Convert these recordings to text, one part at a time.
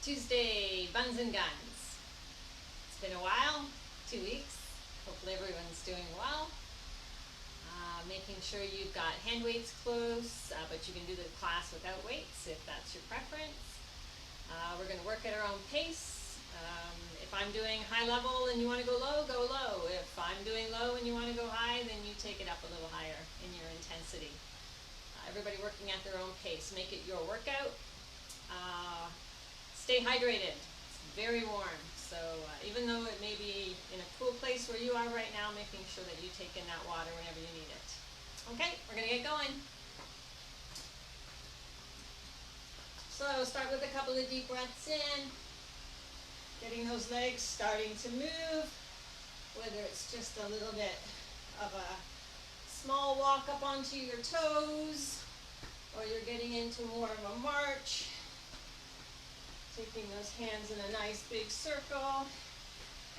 Tuesday, Buns and Guns. It's been a while, 2 weeks. Hopefully everyone's doing well. Making sure you've got hand weights close, but you can do the class without weights if that's your preference. We're going to work at our own pace. If I'm doing high level and you want to go low, go low. If I'm doing low and you want to go high, then you take it up a little higher in your intensity. Everybody working at their own pace. Make it your workout. Stay hydrated. It's very warm. So even though it may be in a cool place where you are right now, making sure that you take in that water whenever you need it. Okay, we're going to get going. So start with a couple of deep breaths in. Getting those legs starting to move, whether it's just a little bit of a small walk up onto your toes, or you're getting into more of a march. Taking those hands in a nice big circle.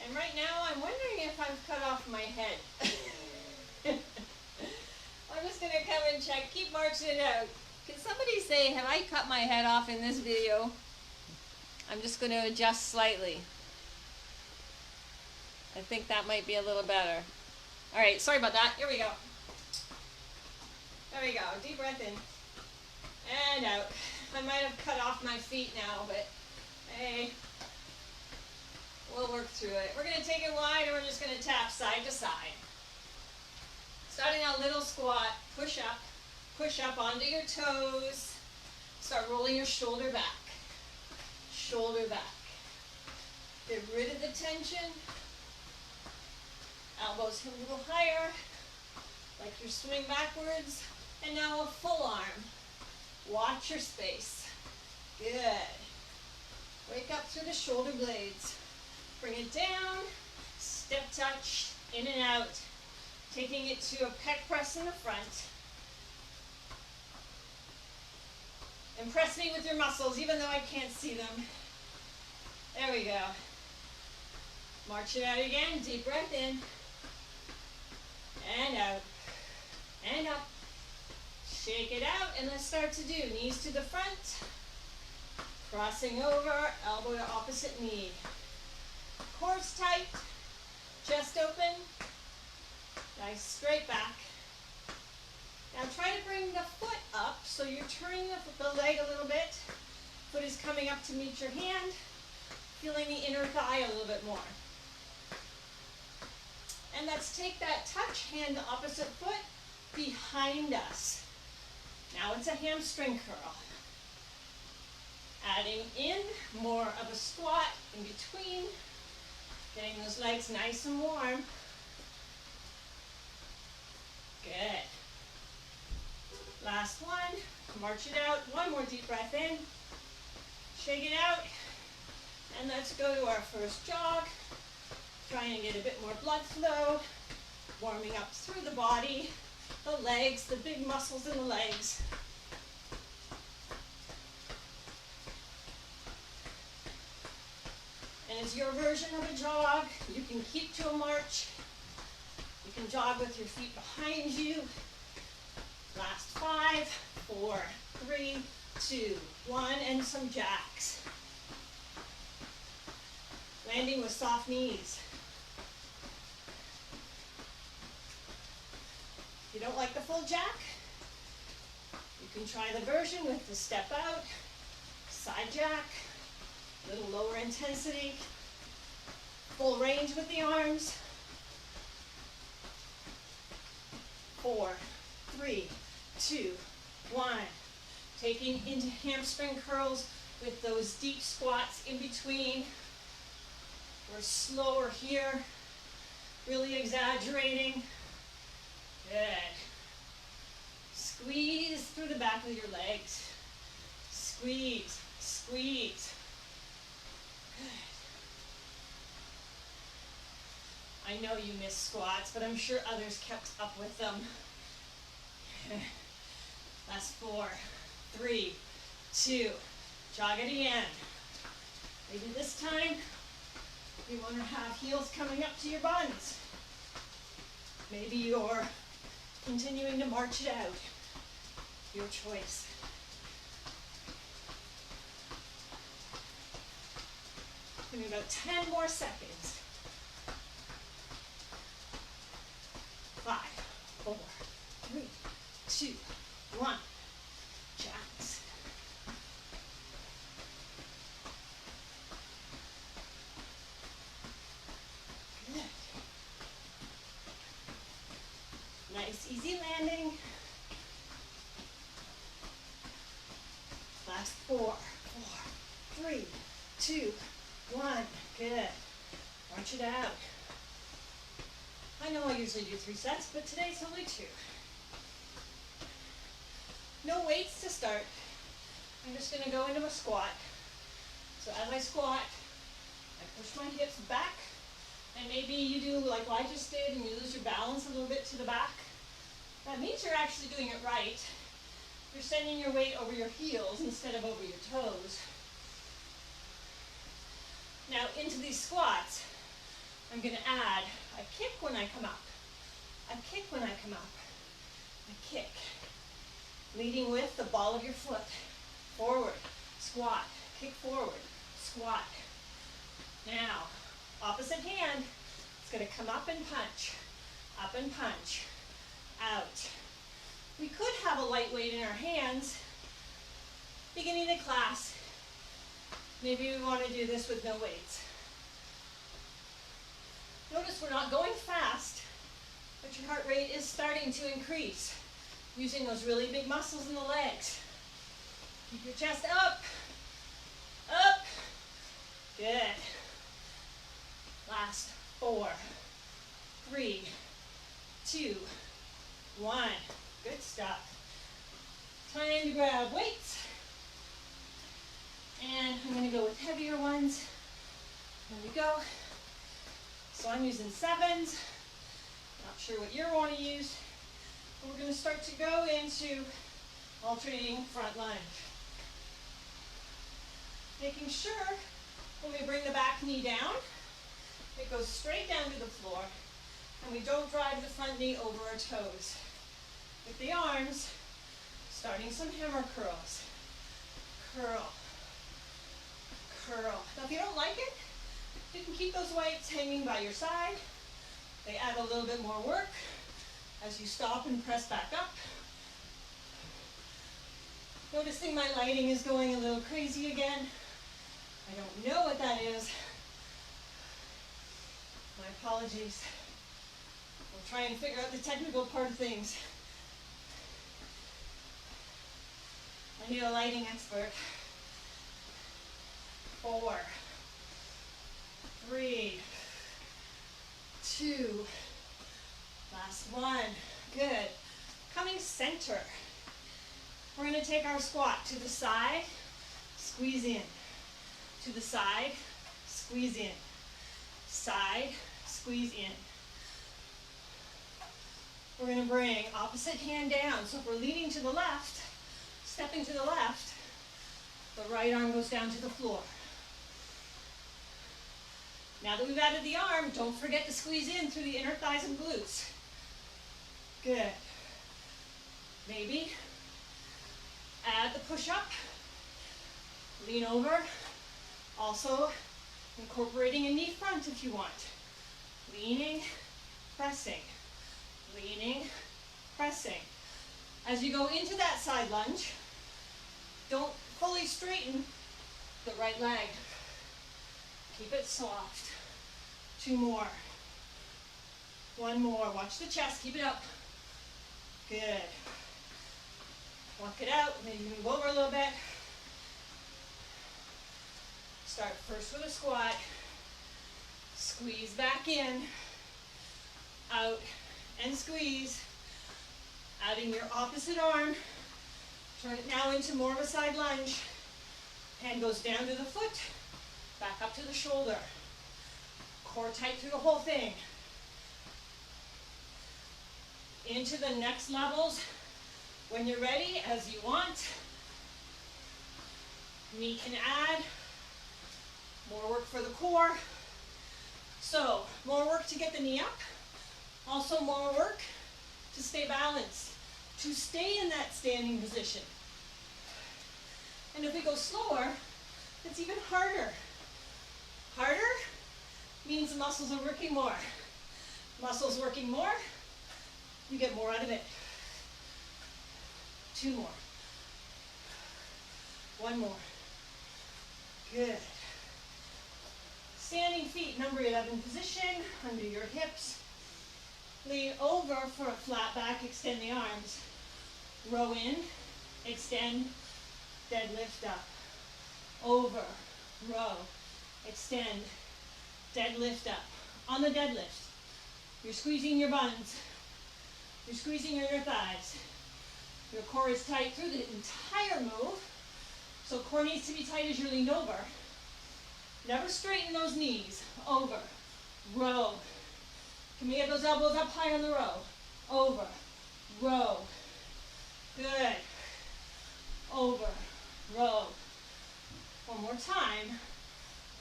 And right now I'm wondering if I've cut off my head. I'm just going to come and check. Keep marching it out. Can somebody say, have I cut my head off in this video? I'm just going to adjust slightly. I think that might be a little better. All right, sorry about that. Here we go. There we go. Deep breath in. And out. I might have cut off my feet now, but hey, we'll work through it. We're going to take it wide and we're just going to tap side to side. Starting out little squat, push up onto your toes. Start rolling your shoulder back. Shoulder back. Get rid of the tension. Elbows a little higher, like you're swimming backwards. And now a full arm. Watch your space. Good. Wake up through the shoulder blades. Bring it down. Step touch, in and out. Taking it to a pec press in the front. Impress me with your muscles, even though I can't see them. There we go. March it out again. Deep breath in. And out. And up. Shake it out, and let's start to do knees to the front. Crossing over, elbow to opposite knee. Core's tight. Chest open. Nice straight back. Now try to bring the foot up, so you're turning the leg a little bit. Foot is coming up to meet your hand. Feeling the inner thigh a little bit more. And let's take that touch, hand to opposite foot behind us. Now it's a hamstring curl. Adding in more of a squat in between. Getting those legs nice and warm. Good. Last one. March it out. One more deep breath in. Shake it out. And let's go to our first jog. Trying to get a bit more blood flow. Warming up through the body, the legs, the big muscles in the legs. And it's your version of a jog. You can keep to a march. You can jog with your feet behind you. Last 5, 4, 3, 2, 1, and some jacks. Landing with soft knees. If you don't like the full jack, you can try the version with the step out, side jack, a little lower intensity, full range with the arms. 4, 3, 2, 1. Taking into hamstring curls with those deep squats in between. We're slower here, really exaggerating. Good. Squeeze through the back of your legs. Squeeze, squeeze. Good. I know you miss squats, but I'm sure others kept up with them. Last 4, 3, 2. Jog it again. Maybe this time you want to have heels coming up to your buns. Maybe you're continuing to march it out. Your choice. Give me about 10 more seconds. 5, 4, 3, 2, 1. Jacks. Good. Nice, easy landing. Last 4, 3, 2, 1. Good. March it out. I know I usually do 3 sets, but today's only 2. No weights to start. I'm just going to go into a squat. So as I squat, I push my hips back, and maybe you do like I just did and you lose your balance a little bit to the back. That means you're actually doing it right. You're sending your weight over your heels instead of over your toes. Now into these squats, I'm going to add a kick when I come up, a kick when I come up, a kick. Leading with the ball of your foot. Forward, squat, kick forward, squat. Now, opposite hand, it's going to come up and punch, out. We could have a light weight in our hands. Beginning the class, maybe we want to do this with no weights. Notice we're not going fast, but your heart rate is starting to increase. Using those really big muscles in the legs. Keep your chest up, up. Good. Last 4, 3, 2, 1. Good stuff. Time to grab weights. And I'm going to go with heavier ones. There we go. So I'm using 7s. Not sure what you want to use. We're going to start to go into alternating front lunge. Making sure when we bring the back knee down, it goes straight down to the floor, and we don't drive the front knee over our toes. With the arms, starting some hammer curls. Curl, curl. Now if you don't like it, you can keep those weights hanging by your side. They add a little bit more work. As you stop and press back up. Noticing my lighting is going a little crazy again. I don't know what that is. My apologies. We'll try and figure out the technical part of things. I need a lighting expert. 4, 3, 2, last 1. Good. Coming center. We're going to take our squat to the side, squeeze in. To the side, squeeze in. Side, squeeze in. We're going to bring opposite hand down. So if we're leaning to the left, stepping to the left, the right arm goes down to the floor. Now that we've added the arm, don't forget to squeeze in through the inner thighs and glutes. Good. Maybe add the push-up, lean over, also incorporating a knee front if you want. Leaning, pressing, leaning, pressing. As you go into that side lunge, don't fully straighten the right leg. Keep it soft. 2 more. 1 more. Watch the chest. Keep it up. Good. Walk it out. Maybe move over a little bit. Start first with a squat. Squeeze back in. Out and squeeze. Adding your opposite arm. Turn it now into more of a side lunge. Hand goes down to the foot. Back up to the shoulder. Core tight through the whole thing. Into the next levels when you're ready, as you want. Knee can add. More work for the core. So, more work to get the knee up. Also more work to stay balanced. To stay in that standing position. And if we go slower, it's even harder. Harder means the muscles are working more. Muscles working more, you get more out of it. 2 more. 1 more. Good. Standing feet, number 11 position, under your hips. Lean over for a flat back, extend the arms. Row in, extend, deadlift up. Over, row, extend, deadlift up. On the deadlift, you're squeezing your buns. You're squeezing your inner thighs. Your core is tight through the entire move. So core needs to be tight as you're leaned over. Never straighten those knees. Over, row. Can we get those elbows up high on the row? Over, row. Good. Over, row. One more time.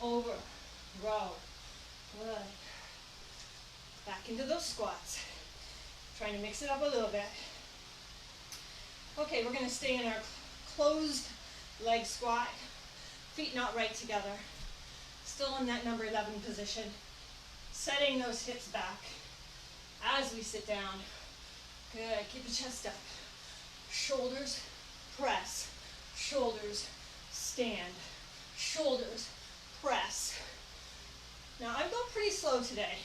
Over, row. Good. Back into those squats. Trying to mix it up a little bit. Okay, we're going to stay in our closed leg squat. Feet not right together. Still in that number 11 position. Setting those hips back as we sit down. Good. Keep the chest up. Shoulders press. Shoulders stand. Shoulders press. Now I'm going pretty slow today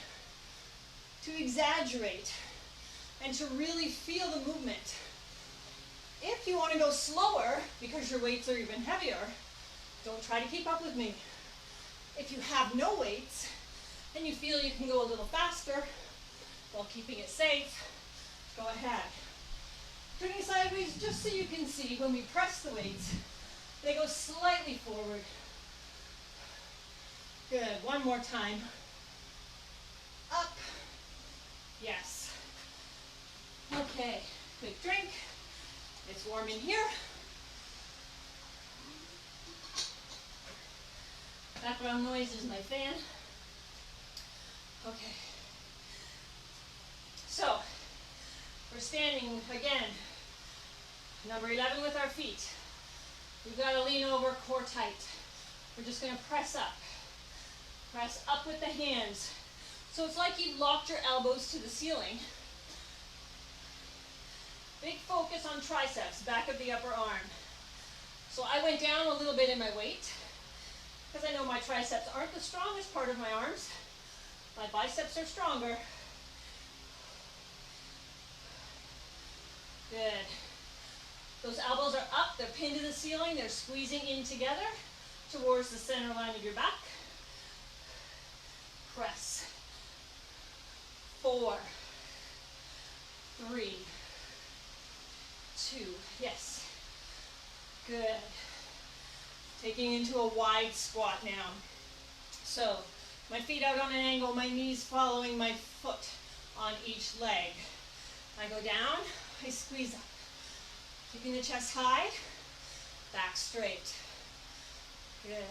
to exaggerate and to really feel the movement. If you want to go slower because your weights are even heavier, don't try to keep up with me. If you have no weights and you feel you can go a little faster while keeping it safe, go ahead. Turning sideways just so you can see when we press the weights, they go slightly forward. Good. One more time. Up. Yes. Okay. Quick drink. It's warm in here. Background noise is my fan. Okay. So, we're standing again. Number 11 with our feet. We've got to lean over, core tight. We're just going to press up. Press up with the hands. So it's like you've locked your elbows to the ceiling. Big focus on triceps, back of the upper arm. So I went down a little bit in my weight because I know my triceps aren't the strongest part of my arms. My biceps are stronger. Good. Those elbows are up, they're pinned to the ceiling, they're squeezing in together towards the center line of your back. Press. 4, 3, 2, yes. Good. Taking into a wide squat now. So, my feet out on an angle, my knees following my foot on each leg. I go down, I squeeze up. Keeping the chest high, back straight. Good.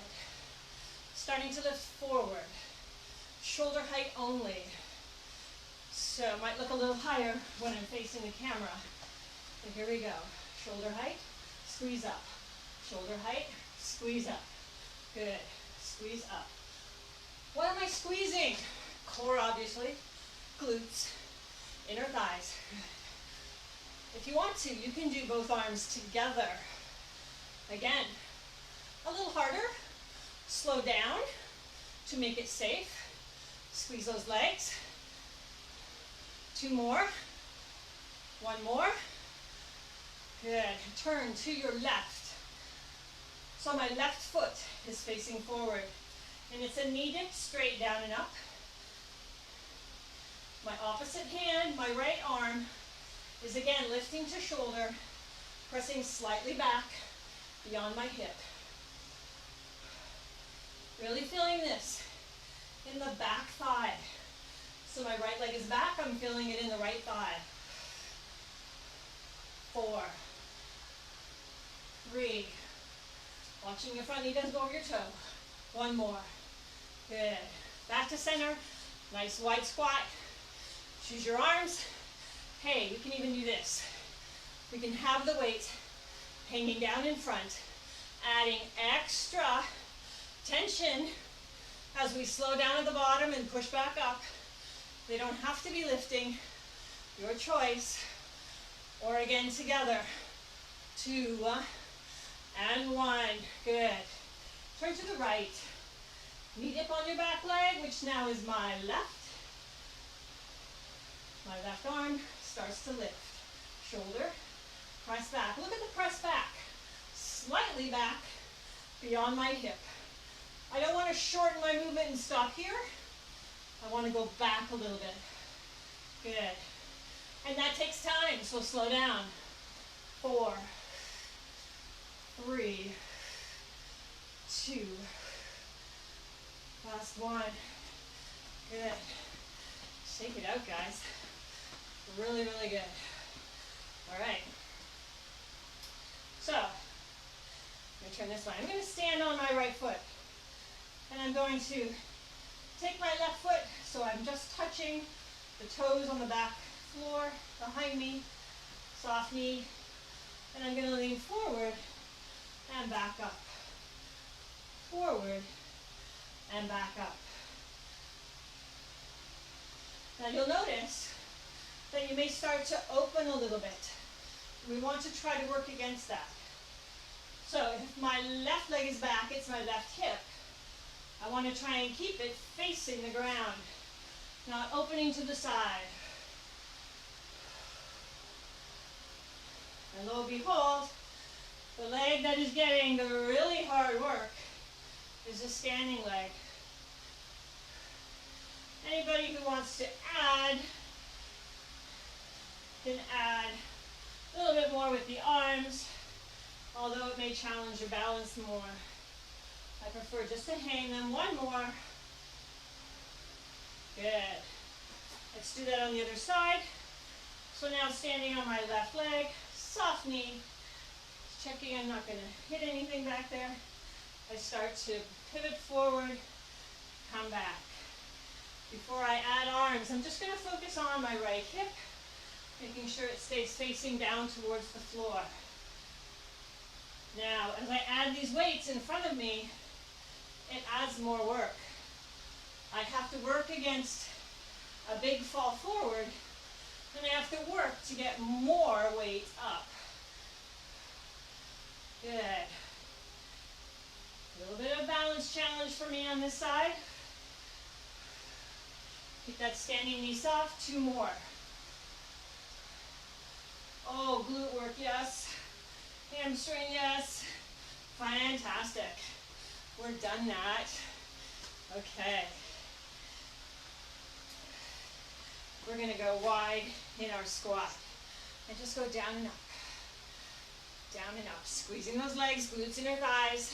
Starting to lift forward. Shoulder height only. So it might look a little higher when I'm facing the camera. So here we go. Shoulder height, squeeze up. Shoulder height, squeeze up. Good. Squeeze up. What am I squeezing? Core, obviously. Glutes. Inner thighs. If you want to, you can do both arms together. Again, a little harder. Slow down to make it safe. Squeeze those legs. 2 more. 1 more. Good. Turn to your left. So my left foot is facing forward. And it's a knee dip straight down and up. My opposite hand, my right arm, is again lifting to shoulder, pressing slightly back beyond my hip. Really feeling this in the back thigh. So my right leg is back, I'm feeling it in the right thigh. 4, 3, watching your front knee doesn't go over your toe. 1 more. Good. Back to center. Nice wide squat. Choose your arms. Hey, we can even do this. We can have the weight hanging down in front, adding extra tension as we slow down at the bottom and push back up. They don't have to be lifting, your choice. Or again together, 2 and 1, good. Turn to the right, knee dip on your back leg, which now is my left. My left arm starts to lift, shoulder, press back. Look at the press back, slightly back beyond my hip. I don't want to shorten my movement and stop here. I want to go back a little bit. Good. And that takes time, so slow down. 4, 3, 2, last 1. Good. Shake it out, guys. Really, really good. All right. So, I'm going to turn this way. I'm going to stand on my right foot. And I'm going to take my left foot, so I'm just touching the toes on the back floor behind me, soft knee, and I'm going to lean forward and back up. Forward and back up. Now you'll notice that you may start to open a little bit. We want to try to work against that. So if my left leg is back, it's my left hip. I want to try and keep it facing the ground, not opening to the side. And lo and behold, the leg that is getting the really hard work is the standing leg. Anybody who wants to add can add a little bit more with the arms, although it may challenge your balance more. I prefer just to hang them. 1 more. Good. Let's do that on the other side. So now standing on my left leg, soft knee, checking I'm not going to hit anything back there. I start to pivot forward, come back. Before I add arms, I'm just going to focus on my right hip, making sure it stays facing down towards the floor. Now, as I add these weights in front of me, it adds more work. I have to work against a big fall forward, and I have to work to get more weight up. Good. A little bit of balance challenge for me on this side. Keep that standing knee soft. 2 more. Oh, glute work, yes. Hamstring, yes. Fantastic. We're done that. Okay. We're going to go wide in our squat. And just go down and up. Down and up. Squeezing those legs, glutes, inner thighs.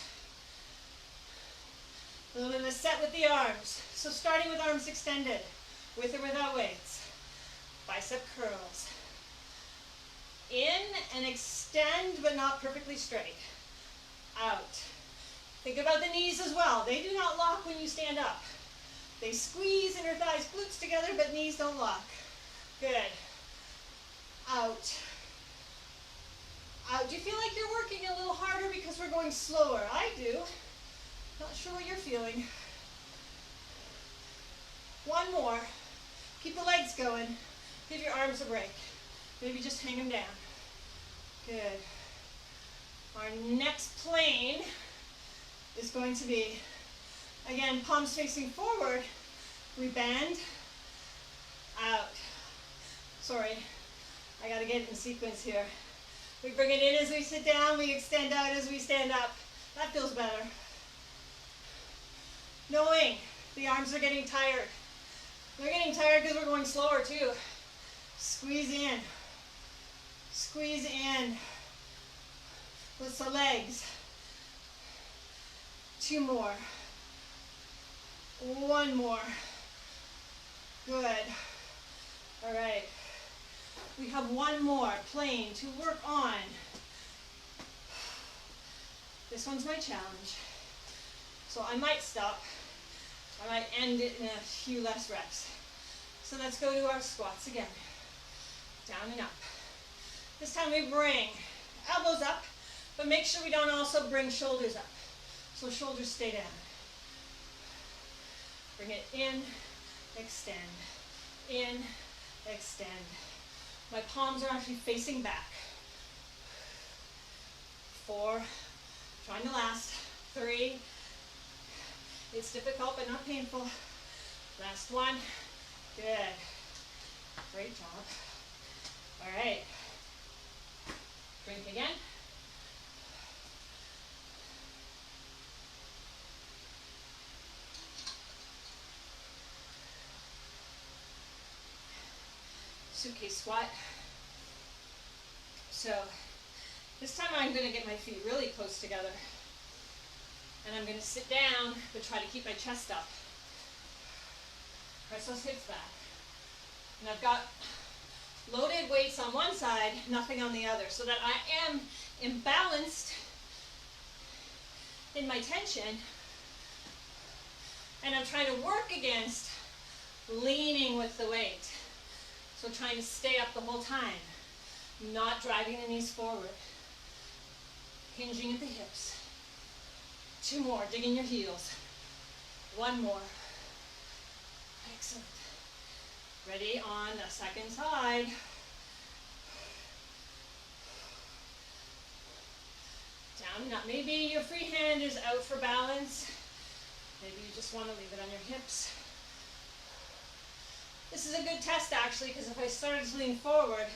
A little bit of a set with the arms. So starting with arms extended, with or without weights. Bicep curls. In and extend, but not perfectly straight. Out. Think about the knees as well. They do not lock when you stand up. They squeeze inner thighs, glutes together, but knees don't lock. Good. Out. Out. Do you feel like you're working a little harder because we're going slower? I do. Not sure what you're feeling. 1 more. Keep the legs going. Give your arms a break. Maybe just hang them down. Good. Our next plane is going to be, again, palms facing forward. We bend. Out. Sorry. I got to get it in sequence here. We bring it in as we sit down. We extend out as we stand up. That feels better. Knowing the arms are getting tired. They're getting tired because we're going slower too. Squeeze in. Squeeze in. With the legs. 2 more. 1 more. Good. All right. We have 1 more plane to work on. This one's my challenge. So I might stop. I might end it in a few less reps. So let's go to our squats again. Down and up. This time we bring elbows up, but make sure we don't also bring shoulders up. So shoulders stay down. Bring it in, extend, in, extend. My palms are actually facing back. 4, trying to last. 3, it's difficult but not painful. Last one, good. Great job. All right, drink again. Suitcase squat. So this time I'm going to get my feet really close together. And I'm going to sit down, but try to keep my chest up. Press those hips back. And I've got loaded weights on one side, nothing on the other, so that I am imbalanced in my tension. And I'm trying to work against leaning with the weight. So trying to stay up the whole time, not driving the knees forward. Hinging at the hips. 2 more, digging your heels. 1 more. Excellent. Ready on the second side. Down and up. Maybe your free hand is out for balance. Maybe you just want to leave it on your hips. This is a good test actually, because if I started to lean forward,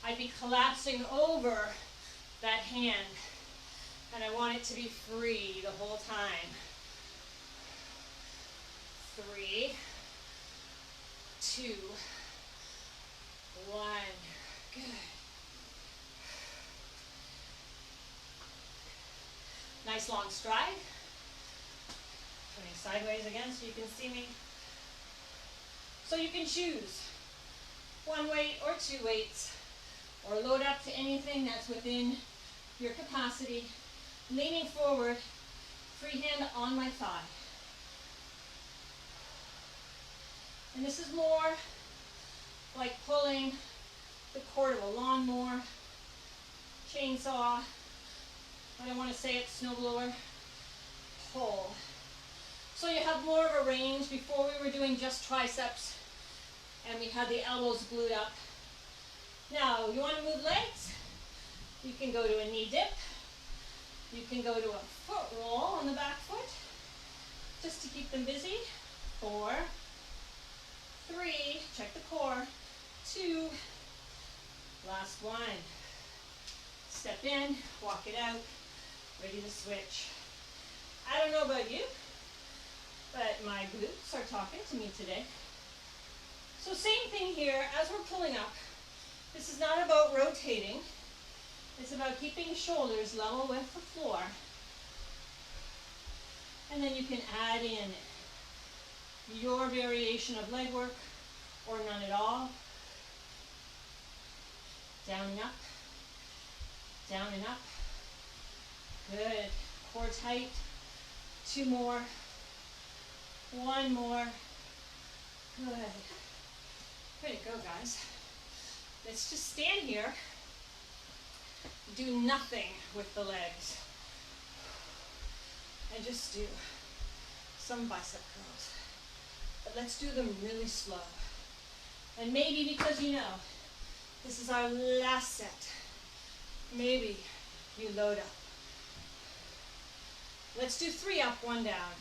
I'd be collapsing over that hand. And I want it to be free the whole time. 3, 2, 1. Good. Nice long stride. Turning sideways again so you can see me. So you can choose 1 weight or 2 weights, or load up to anything that's within your capacity. Leaning forward, free hand on my thigh. And this is more like pulling the cord of a lawnmower, chainsaw, I don't want to say it, snowblower, pull. So you have more of a range. Before we were doing just triceps and we had the elbows glued up. Now, you want to move legs? You can go to a knee dip. You can go to a foot roll on the back foot, just to keep them busy. 4, 3, check the core. 2, last one. Step in, walk it out, ready to switch. I don't know about you, but my glutes are talking to me today. So same thing here, as we're pulling up. This is not about rotating. It's about keeping shoulders level with the floor. And then you can add in your variation of leg work or none at all. Down and up. Down and up. Good. Core tight. 2 more. 1 more. Good. Way to go, guys. Let's just stand here. Do nothing with the legs. And just do some bicep curls. But let's do them really slow. And maybe because you know this is our last set, maybe you load up. Let's do 3 up, 1 down.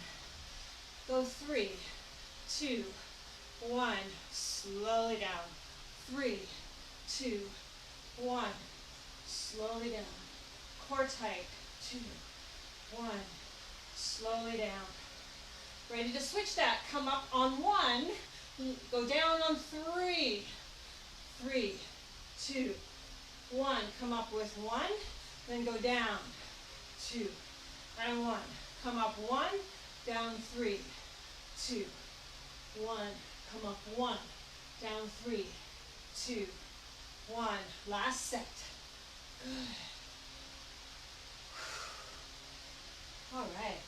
Go 3, 2, 1. Slowly down. 3, 2, 1. Slowly down. Core tight. 2, 1. Slowly down. Ready to switch that. Come up on 1. Go down on 3. 3, 2, 1. Come up with 1. Then go down. 2 and 1. Come up 1. Down 3. 2, 1. Come up 1. Down 3. 2, 1. Last set. Good. All right.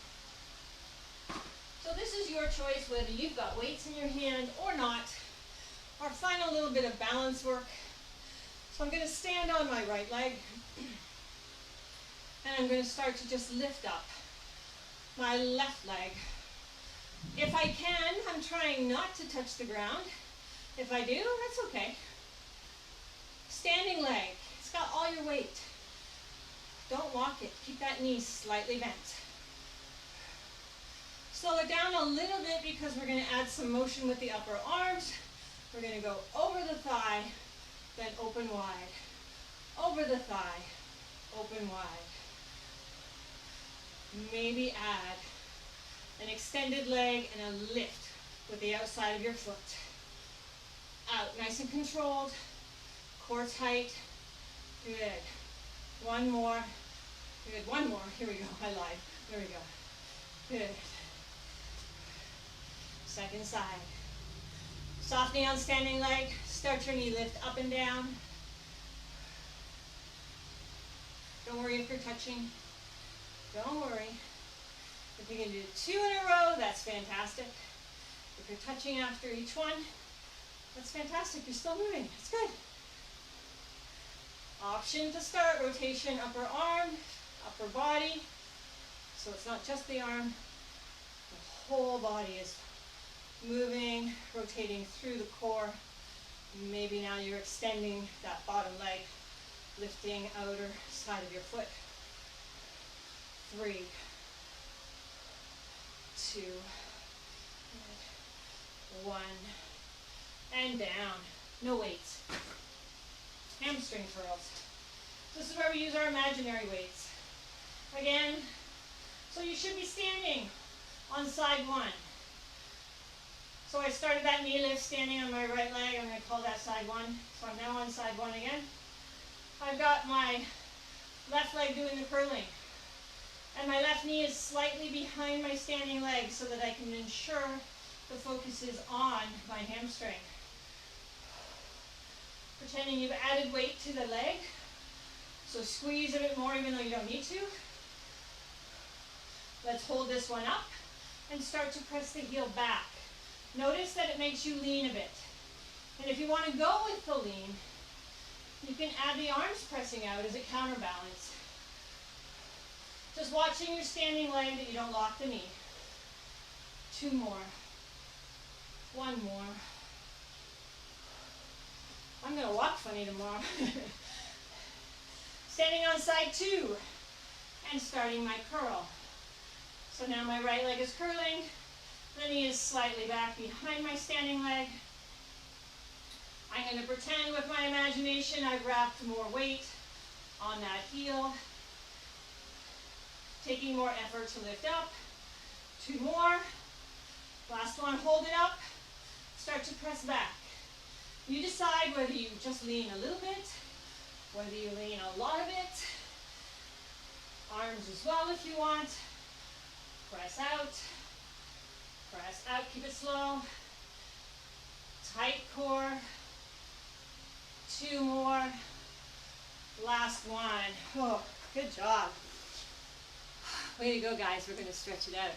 So this is your choice whether you've got weights in your hand or not. Our final little bit of balance work. So I'm going to stand on my right leg and I'm going to start to just lift up my left leg If I can, I'm trying not to touch the ground. If I do, that's okay. Standing leg. It's got all your weight. Don't lock it. Keep that knee slightly bent. Slow it down a little bit because we're going to add some motion with the upper arms. We're going to go over the thigh, then open wide. Over the thigh, open wide. Maybe add an extended leg and a lift with the outside of your foot. Out, nice and controlled. Core tight. Good. One more. Good. One more. Here we go. I lied. There we go. Good. Second side. Soft knee on standing leg. Start your knee lift up and down. Don't worry if you're touching. Don't worry. If you can do 2 in a row, that's fantastic. If you're touching after each one, that's fantastic. You're still moving. It's good. Option to start. Rotation, upper arm, upper body. So it's not just the arm. The whole body is moving, rotating through the core. Maybe now you're extending that bottom leg, lifting outer side of your foot. 3, 2, 1, and down. No weights. Hamstring curls. This is where we use our imaginary weights. Again, so you should be standing on side 1. So I started that knee lift standing on my right leg. I'm going to call that side 1. So I'm now on side 1 again. I've got my left leg doing the curling. And my left knee is slightly behind my standing leg so that I can ensure the focus is on my hamstring. Pretending you've added weight to the leg. So squeeze a bit more even though you don't need to. Let's hold this one up and start to press the heel back. Notice that it makes you lean a bit. And if you want to go with the lean, you can add the arms pressing out as a counterbalance. Just watching your standing leg that you don't lock the knee. 2 more. 1 more. I'm going to walk funny tomorrow. Standing on side 2 and starting my curl. So now my right leg is curling. The knee is slightly back behind my standing leg. I'm going to pretend with my imagination I've wrapped more weight on that heel. Taking more effort to lift up. 2 more. Last one, hold it up. Start to press back. You decide whether you just lean a little bit, whether you lean a lot of it. Arms as well if you want. Press out. Press out, keep it slow. Tight core. 2 more. Last one. Oh, good job. Way to go, guys. We're going to stretch it out.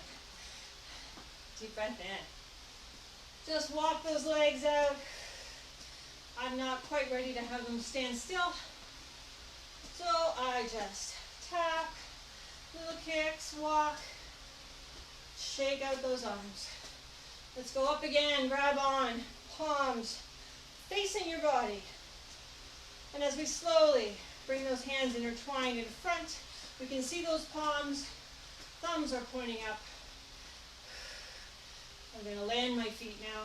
Deep breath in. Just walk those legs out. I'm not quite ready to have them stand still. So I just tap, little kicks, walk, shake out those arms. Let's go up again, grab on, palms facing your body. And as we slowly bring those hands intertwined in front, we can see those palms, thumbs are pointing up. I'm going to land my feet now.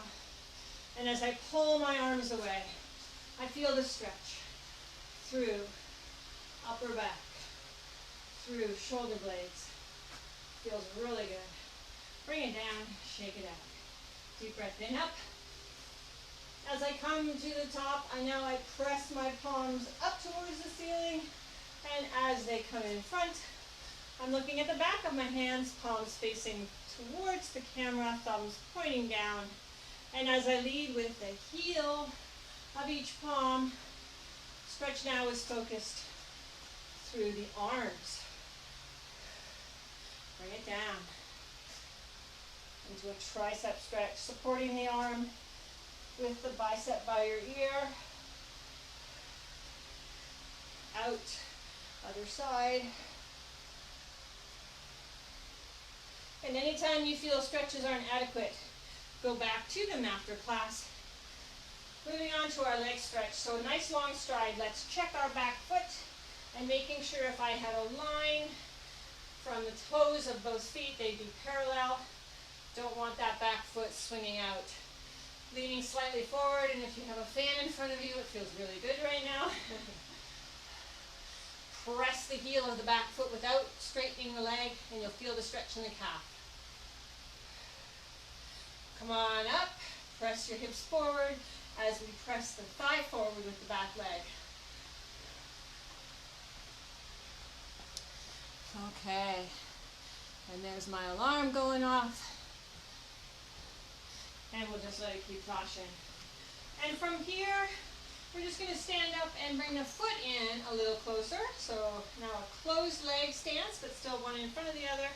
And as I pull my arms away, I feel the stretch through upper back, through shoulder blades. Feels really good. Bring it down, shake it out. Deep breath in, up. As I come to the top, I press my palms up towards the ceiling, and as they come in front, I'm looking at the back of my hands, palms facing towards the camera, thumbs pointing down, and as I lead with the heel of each palm, stretch now is focused through the arms. Bring it down into a tricep stretch, supporting the arm with the bicep by your ear. Out, other side. And anytime you feel stretches aren't adequate, go back to them after class. Moving on to our leg stretch. So a nice long stride. Let's check our back foot and making sure if I had a line from the toes of both feet, they'd be parallel. Don't want that back foot swinging out. Leaning slightly forward, and if you have a fan in front of you, it feels really good right now. Press the heel of the back foot without straightening the leg, and you'll feel the stretch in the calf. Come on up. Press your hips forward as we press the thigh forward with the back leg. Okay. And there's my alarm going off. And we'll just let it keep flashing. And from here, we're just going to stand up and bring the foot in a little closer. So now a closed leg stance, but still one in front of the other.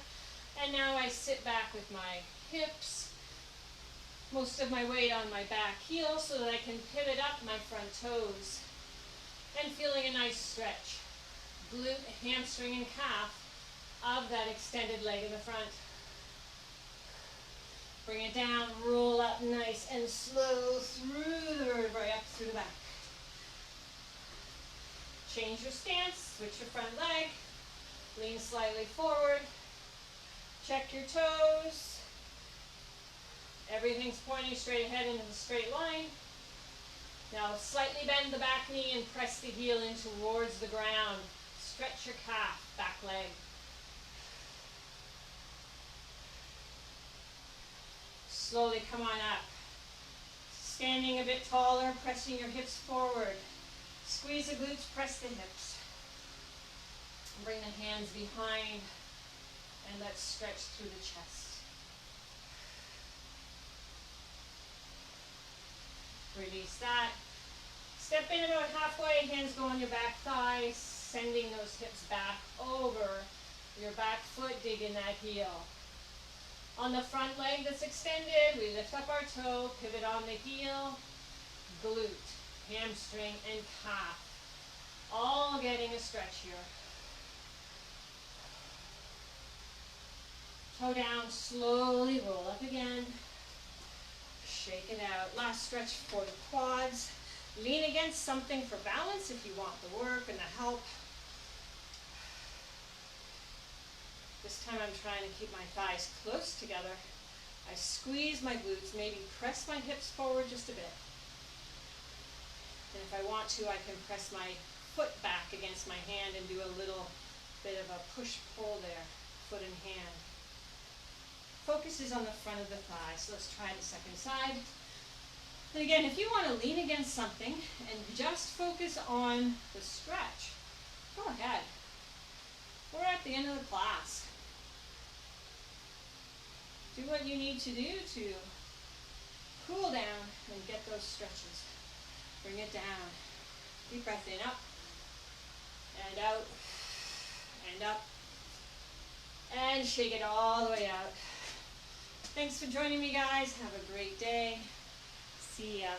And now I sit back with my hips, most of my weight on my back heel so that I can pivot up my front toes. And feeling a nice stretch. Glute, hamstring, and calf of that extended leg in the front. Bring it down, roll up nice and slow through the vertebrae, up through the back. Change your stance, switch your front leg, lean slightly forward, check your toes. Everything's pointing straight ahead into the straight line. Now slightly bend the back knee and press the heel in towards the ground. Stretch your calf, back leg. Slowly come on up. Standing a bit taller, pressing your hips forward. Squeeze the glutes, press the hips. Bring the hands behind and let's stretch through the chest. Release that. Step in about halfway, hands go on your back thighs, sending those hips back over your back foot, dig in that heel. On the front leg that's extended, we lift up our toe, pivot on the heel, glute, hamstring, and calf. All getting a stretch here. Toe down, slowly roll up again. Shake it out. Last stretch for the quads. Lean against something for balance if you want the work and the help. This time I'm trying to keep my thighs close together. I squeeze my glutes, maybe press my hips forward just a bit. And if I want to, I can press my foot back against my hand and do a little bit of a push-pull there, foot and hand. Focus is on the front of the thigh, so let's try the second side. And again, if you want to lean against something and just focus on the stretch, go ahead. We're at the end of the class. Do what you need to do to cool down and get those stretches. Bring it down. Deep breath in, up, and out, and up, and shake it all the way out. Thanks for joining me, guys. Have a great day. See ya.